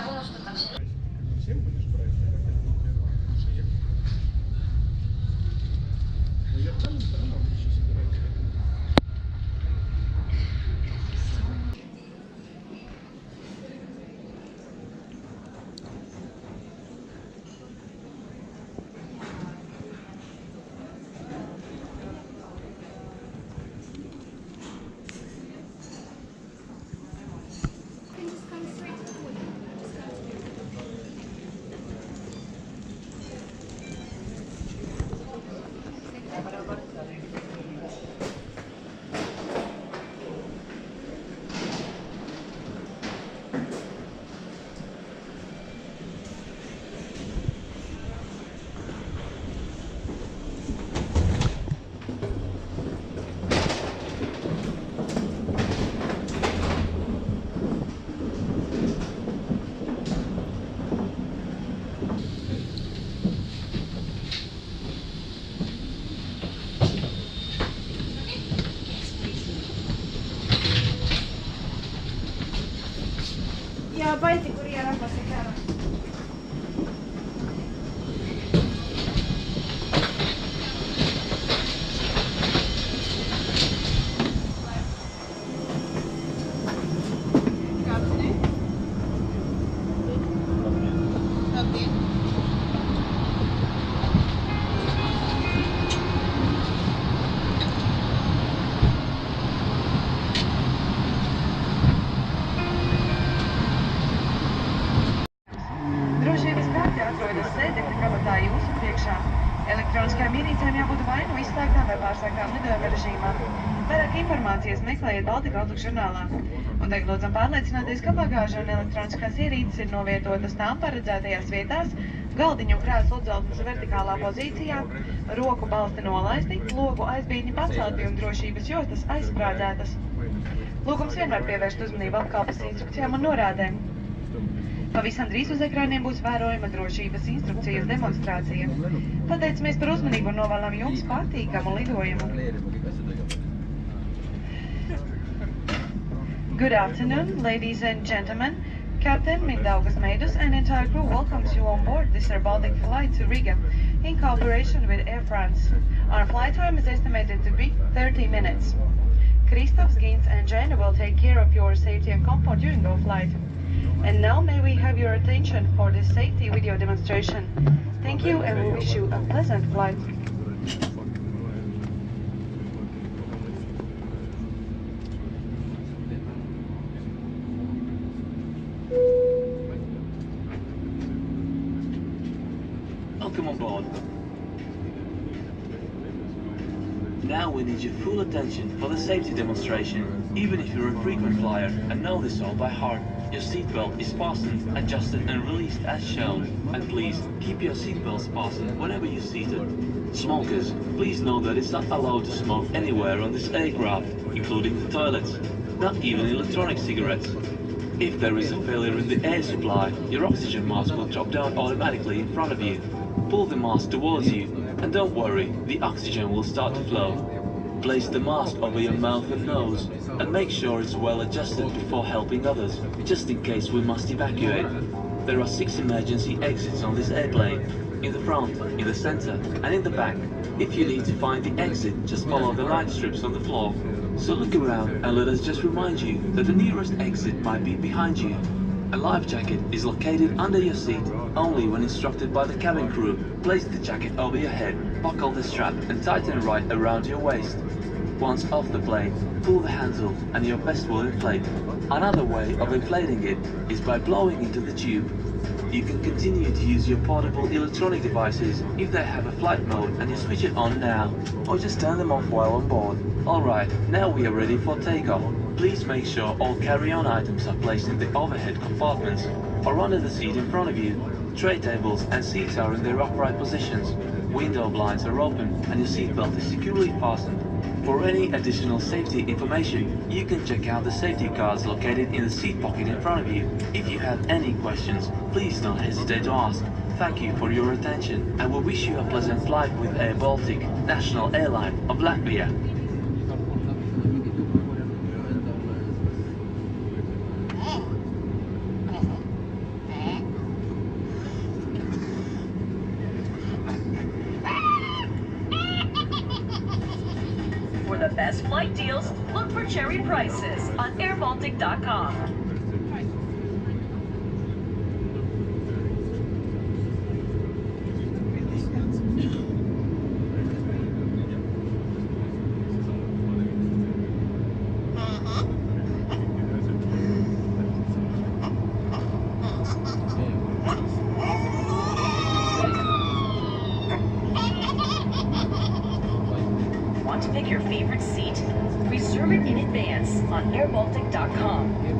Всем будешь брать? Ну, я там все равно еще собираюсь. Ja, baiti kuria rapasi kära. Drošības karte atrodas sēdekļa kabatā jūsu priekšā. Elektroniskajām ierīcēm jābūt vai nu izslēgtām vai pārslēgtām lidojuma režīmā. Vairāk informācijas meklējiet Baltika Outlook žurnālā. Un tagad lūdzam pārliecināties, ka bagāža un elektroniskās ierīces ir novietotas tām paredzētajās vietās, galdiņu un krēslu atzeltnes vertikālā pozīcijā, roku balsti nolaisti, logu aizbīņi pacelti un drošības jostas aizsprādzētas. Lūgums vienmēr pievērst uzmanību apkalpes instrukcijām un norādēm. Pavisam drīz uz ekrāniem būs vērojama drošības instrukcijas demonstrācija. Pateicamies par uzmanību un novēlam jums patīkamu lidojumu. Good afternoon, ladies and gentlemen. Captain Mindaugas Meidus and entire crew welcomes you on board this Air Baltic flight to Riga in cooperation with Air France. Our flight time is estimated to be 30 minutes. Christoph, Gins and Jen will take care of your safety and comfort during the flight. And now may we have your attention for this safety video demonstration. Thank you and we wish you a pleasant flight. Welcome on board. Now we need your full attention for the safety demonstration. Even if you're a frequent flyer and know this all by heart, your seatbelt is fastened, adjusted and released as shown. And please, keep your seatbelts fastened whenever you're seated. Smokers, please know that it's not allowed to smoke anywhere on this aircraft, including the toilets, not even electronic cigarettes. If there is a failure in the air supply, your oxygen mask will drop down automatically in front of you. Pull the mask towards you, and don't worry, the oxygen will start to flow. Place the mask over your mouth and nose, and make sure it's well adjusted before helping others, just in case we must evacuate. There are 6 emergency exits on this airplane, in the front, in the center, and in the back. If you need to find the exit, just follow the light strips on the floor. So look around and let us just remind you that the nearest exit might be behind you. A life jacket is located under your seat only when instructed by the cabin crew. Place the jacket over your head, buckle the strap and tighten right around your waist. Once off the plane, pull the handle and your vest will inflate. Another way of inflating it is by blowing into the tube. You can continue to use your portable electronic devices if they have a flight mode and you switch it on now, or just turn them off while on board. Alright, now we are ready for takeoff. Please make sure all carry-on items are placed in the overhead compartments or under the seat in front of you. Tray tables and seats are in their upright positions. Window blinds are open and your seatbelt is securely fastened. For any additional safety information, you can check out the safety cards located in the seat pocket in front of you. If you have any questions, please don't hesitate to ask. Thank you for your attention and we wish you a pleasant flight with Air Baltic, national airline of Latvia. the best flight deals, look for Cherry Prices on airbaltic.com. Want to pick your favorite seat? Reserve it in advance on airbaltic.com.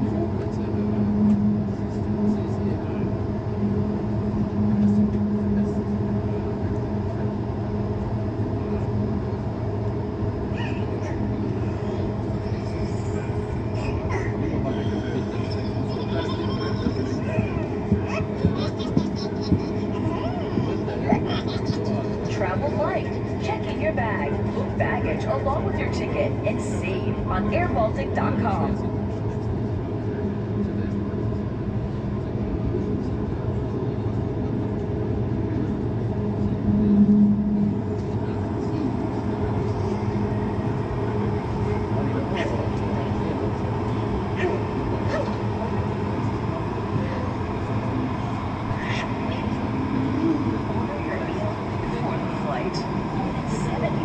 Travel light. Check in your bag, book baggage along with your ticket, and save on airbaltic.com.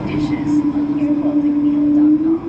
Dishes on airbalticmeal.com.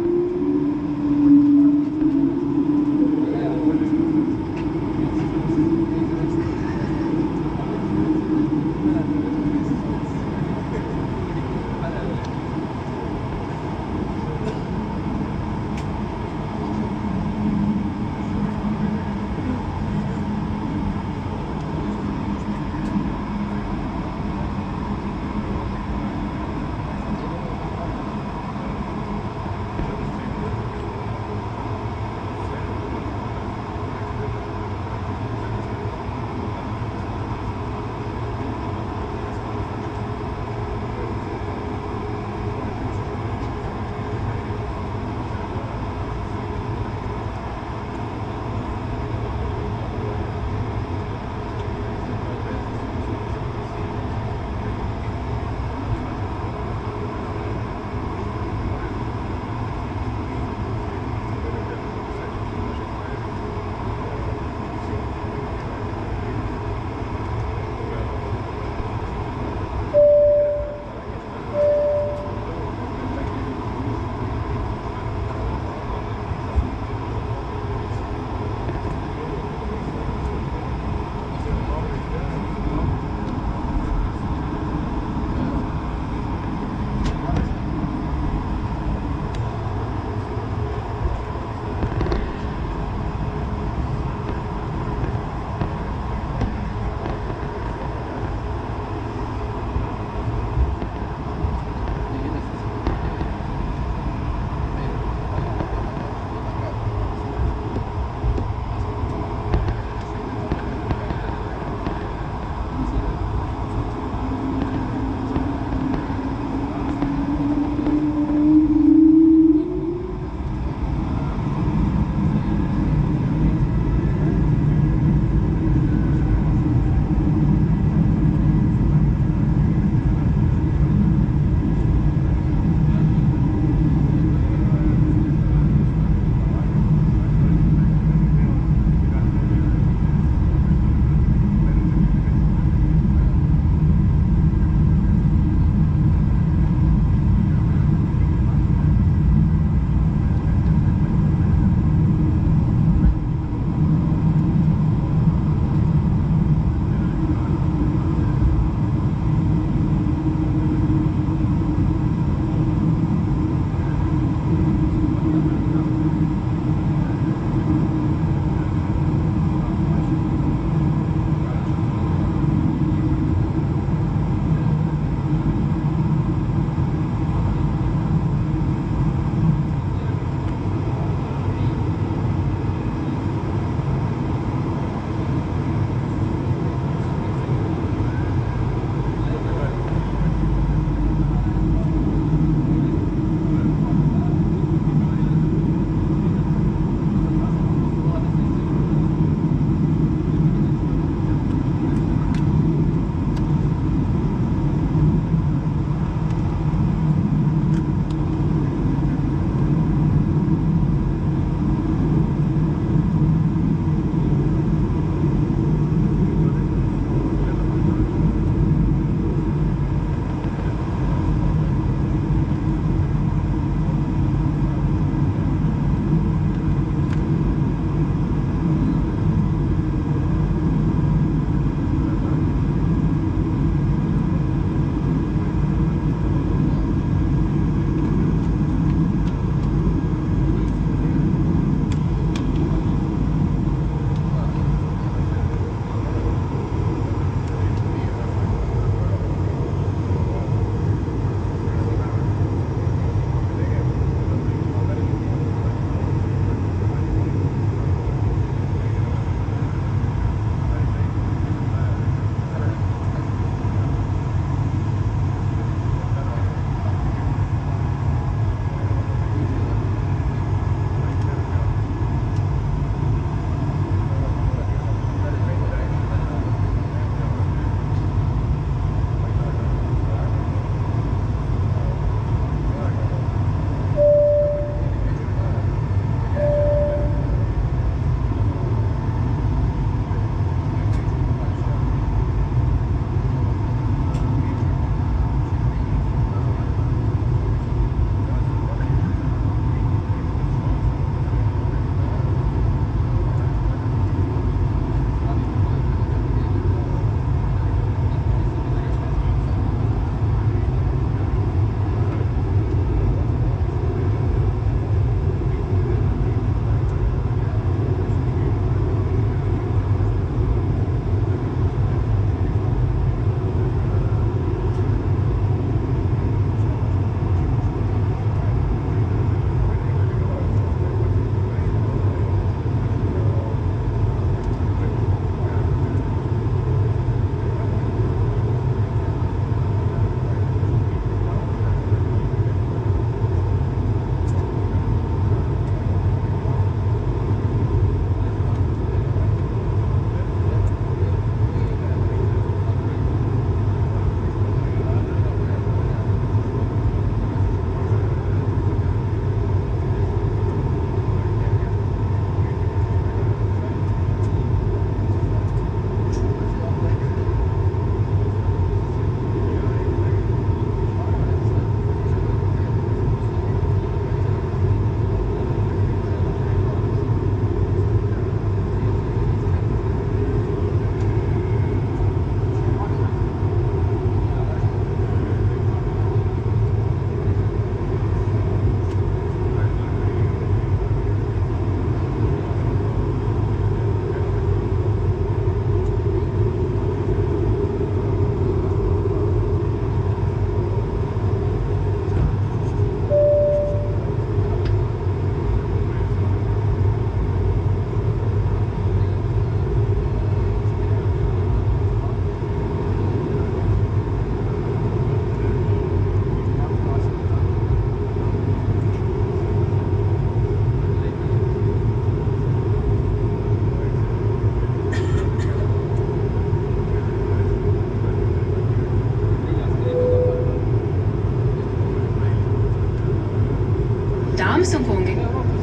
Dāmas un kungi,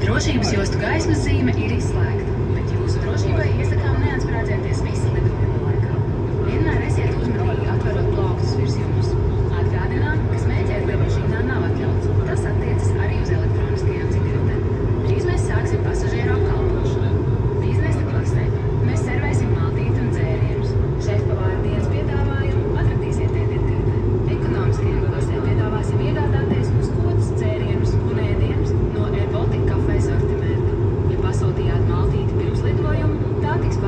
drošības jostu gaismas zīme ir izslēgta, bet jūsu drošībai iesakām neatsprādzēties visi lidojuma laikā. Vienmēr esiet uzmanīgi atverot plauktus virs jums. Atgādinām, ka smēķēt lidmašīnā nav atļauts. Tas attiecas arī uz elektroniskajām cigaretēm. Drīz mēs sāksim pasažieru apkalpošanu. Biznesa klasē mēs servēsim maltīti un dzērienus. Šefpavāra dienas piedāvājumu atradīsiet ēdienkartē. Ekonomiskajā klasē piedāvāsim iegādāties uzkotus dzērienus un ēdienus no Air Baltic kafē sortimenta. Ja pasūtījāt maltīti pirms lidojuma, tā tiks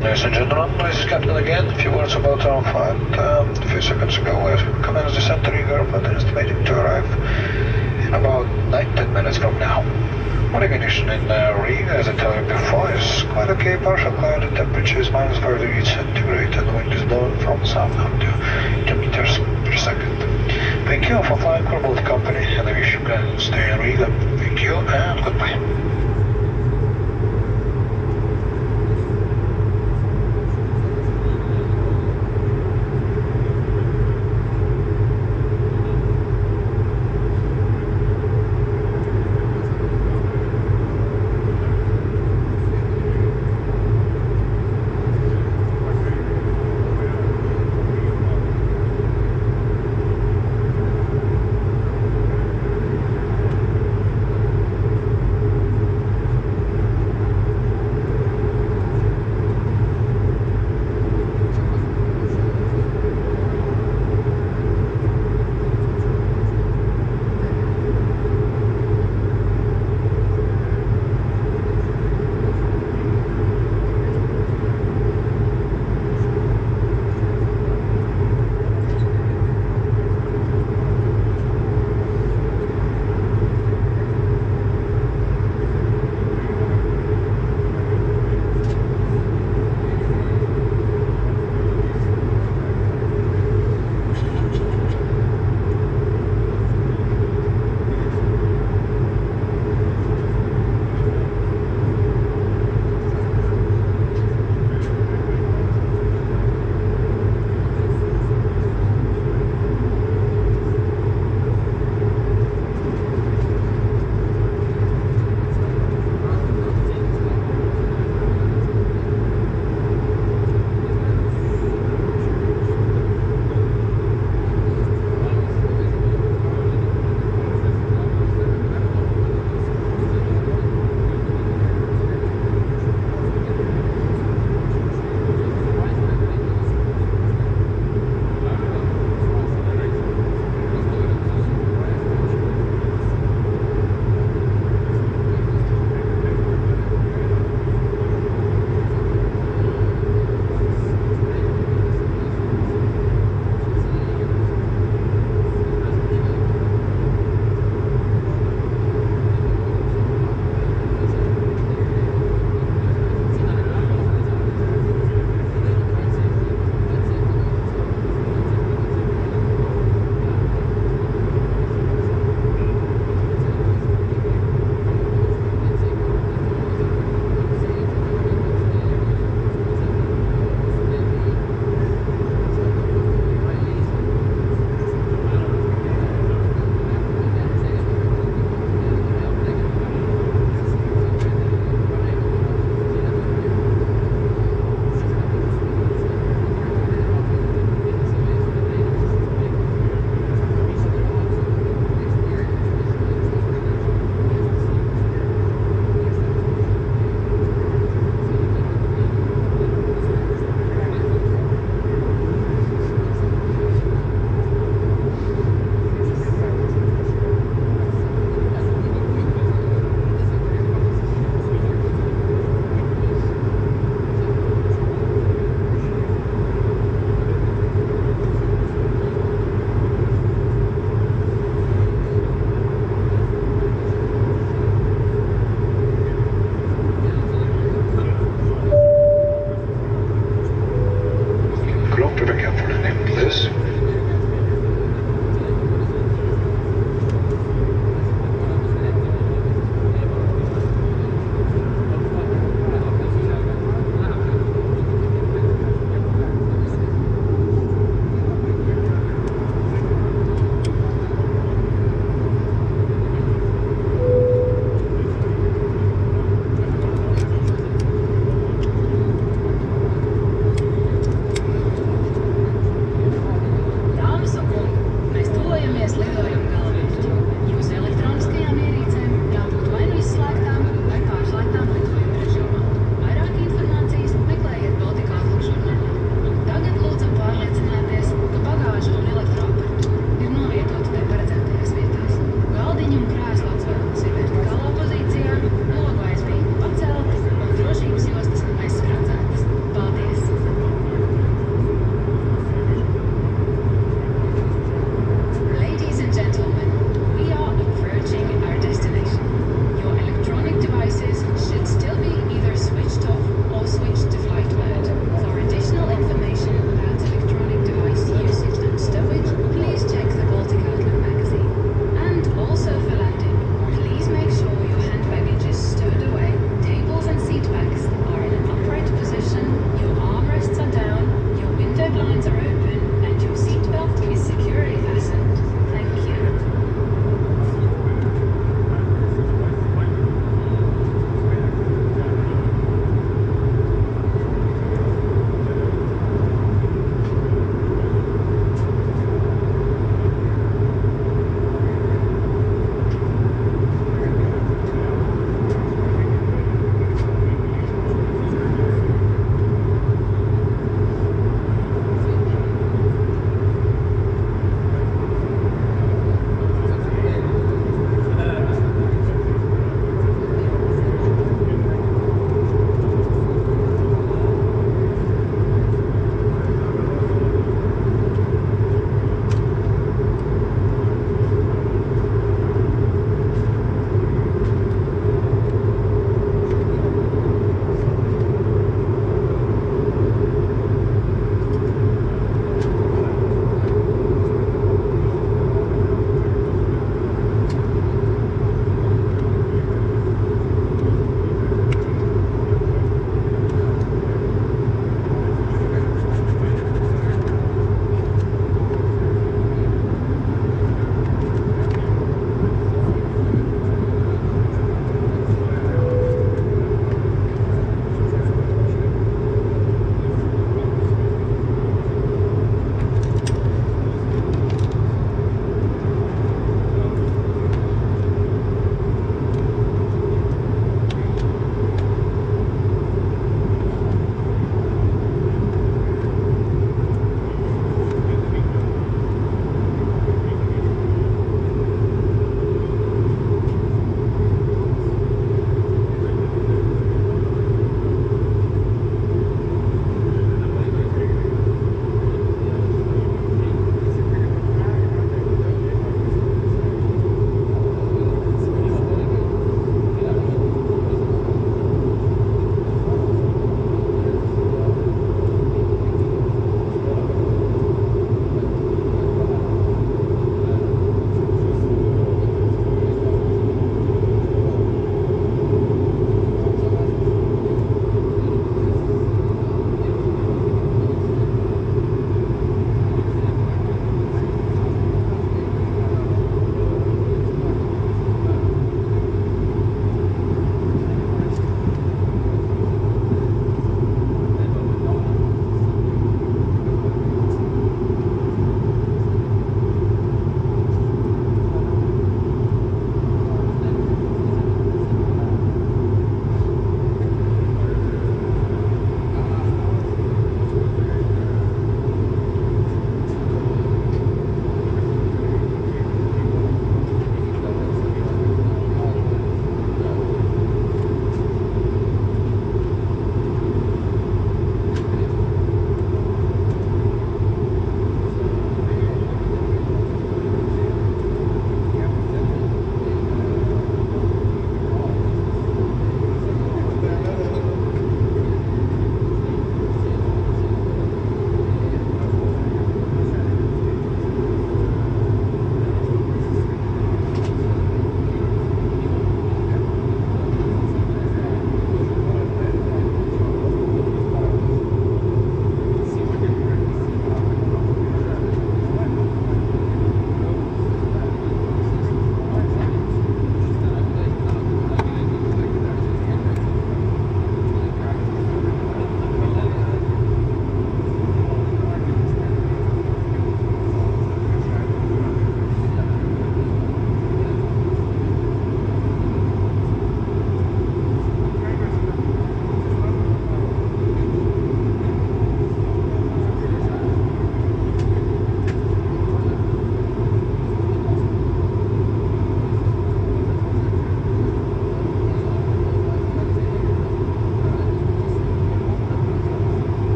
Ladies and gentlemen, this is Captain again. A few words about our flight. A few seconds ago, we have commenced descent to Riga, but are estimating to arrive in about 9-10 minutes from now. Morning condition in Riga, as I told you before, is quite okay. Partial cloud, the temperature is minus 5 degrees centigrade, and the wind is blowing from south up to 2 meters per second. Thank you for flying for Baltic Company, and I wish you can stay in Riga. Thank you, and goodbye.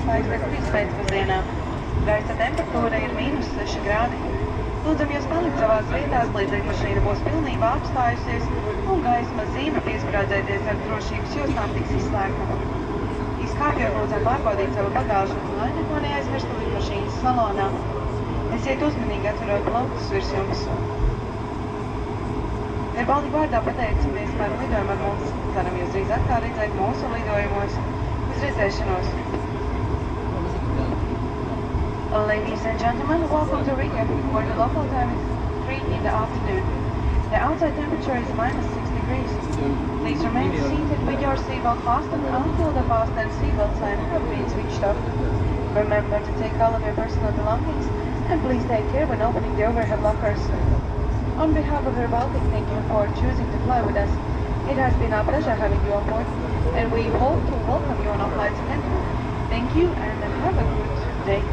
iespējas pēc 3 pēcpusdienā. Gaisa temperatūra ir -6 grādi. Lūdzam jūs palikt savās vietās, līdz lidmašīna būs pilnībā apstājusies un gaismas zīme piesprādzēties ar drošības jostām tiks izslēgta. Izkāpjot lūdzam pārbaudīt savu bagāžu, lai neko neaizmirstu lidmašīnas salonā. Esiet uzmanīgi atverot plauktus virs jums. Baltika vārdā pateicamies par lidojumu ar mums. Ceram jūs drīz atkal redzēt mūsu lidojumos. Uz redzēšanos! Ladies and gentlemen, welcome to Riga, where the local time is 3 in the afternoon. The outside temperature is -6 degrees. Please remain seated with your seatbelt fastened until the fasten seatbelt sign has been switched off. Remember to take all of your personal belongings and please take care when opening the overhead lockers. On behalf of Air Baltic, thank you for choosing to fly with us. It has been our pleasure having you on board, and we hope to welcome you on our flights again. Thank you and have a good day.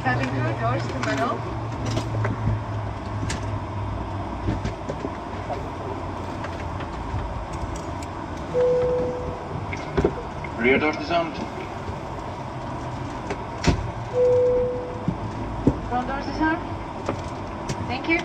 Cabin crew, doors to middle. Rear doors disarmed. Front doors disarmed. Thank you.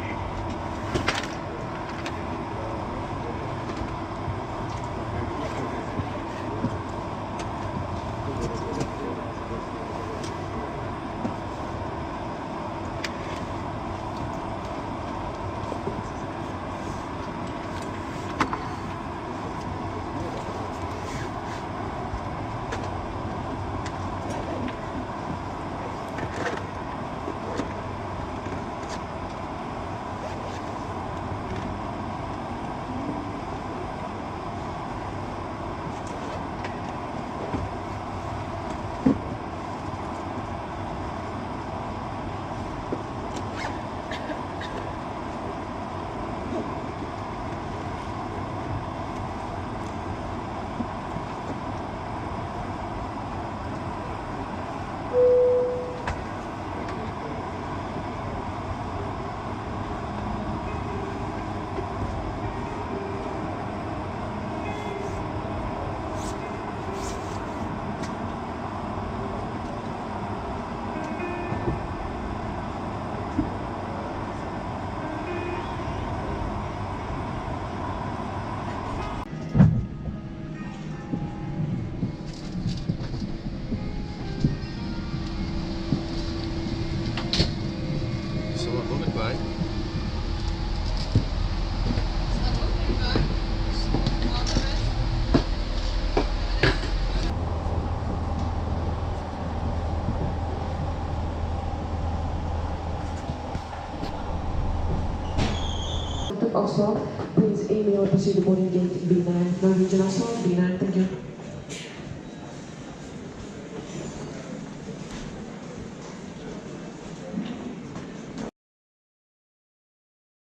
Oslo, please email Proceed Boarding Gate B9 Norwegian Oslo